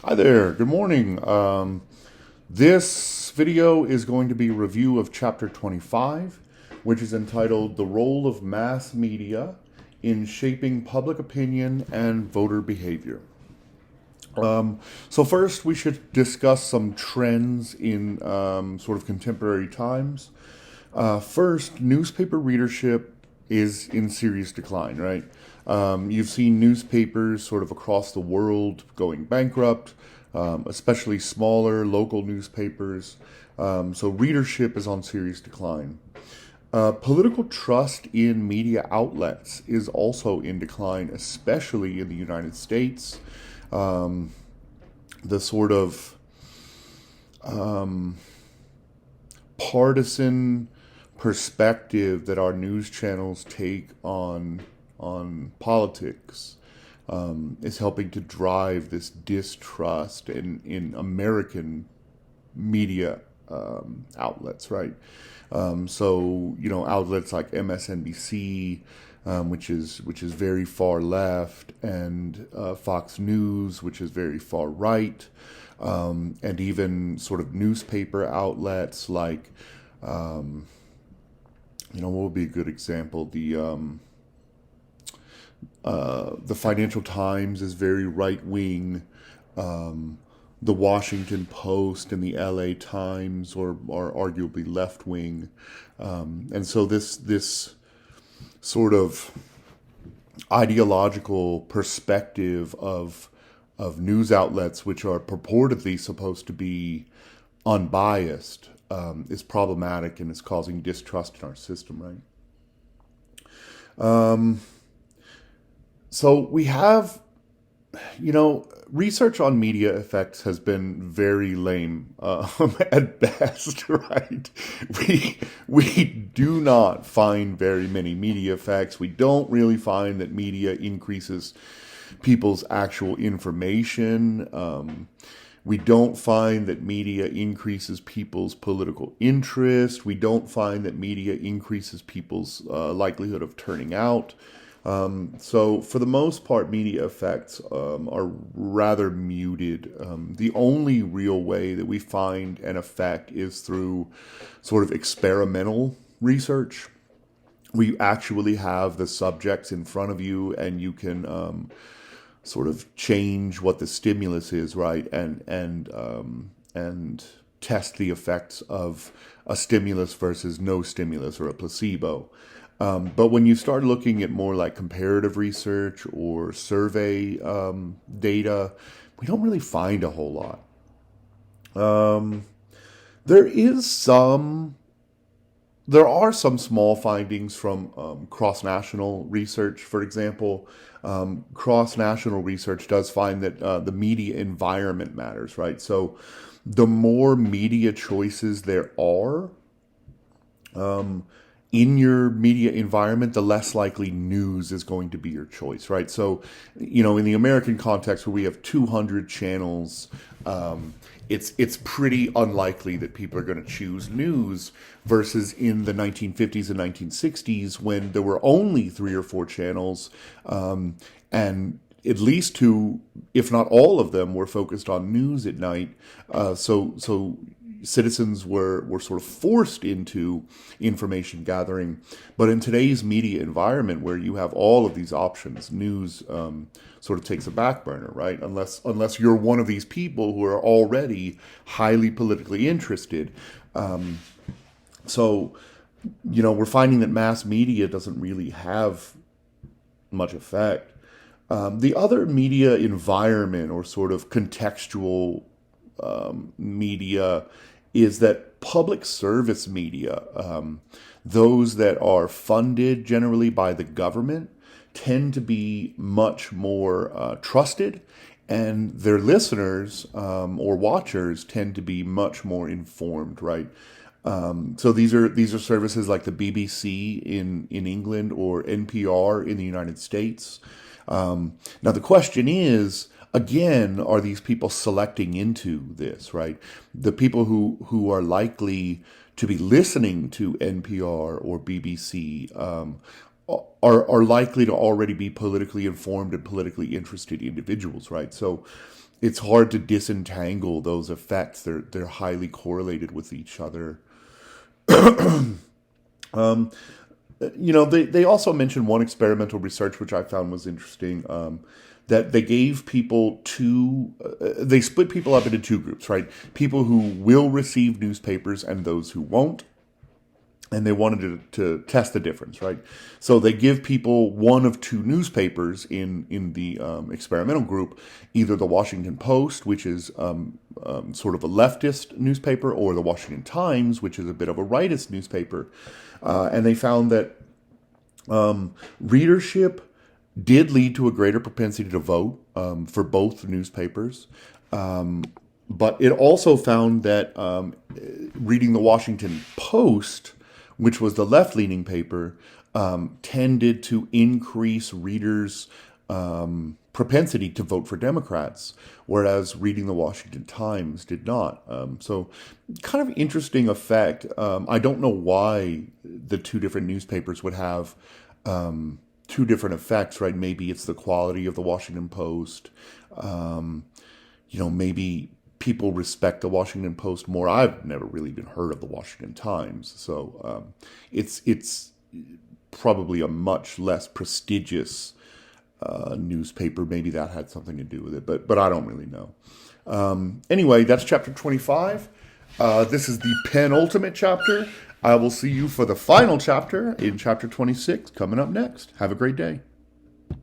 Hi there, good morning. This video is going to be a review of chapter 25, which is entitled The Role of Mass Media in Shaping Public Opinion and Voter Behavior. So first, we should discuss some trends in sort of contemporary times. First, newspaper readership is in serious decline, right? You've seen newspapers sort of across the world going bankrupt, especially smaller local newspapers. So readership is on serious decline. Political trust in media outlets is also in decline, especially in the United States. The sort of partisan perspective that our news channels take on politics is helping to drive this distrust in American media outlets, right? So outlets like MSNBC, which is very far left, and Fox News, which is very far right, and even sort of newspaper outlets like, what would be a good example? The Financial Times is very right wing. The Washington Post and the LA Times are arguably left wing, and so this sort of ideological perspective of news outlets, which are purportedly supposed to be unbiased, is problematic and is causing distrust in our system, right? So we have, research on media effects has been very lame at best, right? We do not find very many media effects. We don't really find that media increases people's actual information. We don't find that media increases people's political interest. We don't find that media increases people's likelihood of turning out. So for the most part, media effects are rather muted. The only real way that we find an effect is through sort of experimental research. We actually have the subjects in front of you, and you can sort of change what the stimulus is, right? And test the effects of a stimulus versus no stimulus or a placebo. But when you start looking at more like comparative research or survey data, we don't really find a whole lot. There is some there are some small findings from cross-national research. For example, cross-national research does find that the media environment matters, right? So the more media choices there are in your media environment, the less likely news is going to be your choice, right? So, in the American context where we have 200 channels, it's pretty unlikely that people are going to choose news versus in the 1950s and 1960s when there were only 3 or 4 channels, and at least 2, if not all of them, were focused on news at night. So citizens were sort of forced into information gathering. But in today's media environment, where you have all of these options, news sort of takes a back burner, right? Unless you're one of these people who are already highly politically interested. So we're finding that mass media doesn't really have much effect. The other media environment, or sort of contextual media, is that public service media, those that are funded generally by the government, tend to be much more trusted, and their listeners or watchers tend to be much more informed, right? So these are services like the BBC in England or NPR in the United States. Now the question is, again, are these people selecting into this, right? The people who are likely to be listening to NPR or BBC are likely to already be politically informed and politically interested individuals, right? So it's hard to disentangle those effects. They're highly correlated with each other. They also mentioned one experimental research which I found was interesting. That they gave people they split people up into two groups, right? People who will receive newspapers and those who won't. And they wanted to test the difference, right? So they give people one of two newspapers in the experimental group, either the Washington Post, which is sort of a leftist newspaper, or the Washington Times, which is a bit of a rightist newspaper. And they found that readership did lead to a greater propensity to vote for both newspapers. But it also found that reading the Washington Post, which was the left-leaning paper, tended to increase readers' propensity to vote for Democrats, whereas reading the Washington Times did not. So kind of interesting effect. I don't know why the two different newspapers would have two different effects, right? Maybe it's the quality of the Washington Post. Maybe people respect the Washington Post more. I've never really even heard of the Washington Times, so it's probably a much less prestigious newspaper. Maybe that had something to do with it, but I don't really know. Anyway, that's chapter 25. This is the penultimate chapter. I will see you for the final chapter in chapter 26 coming up next. Have a great day.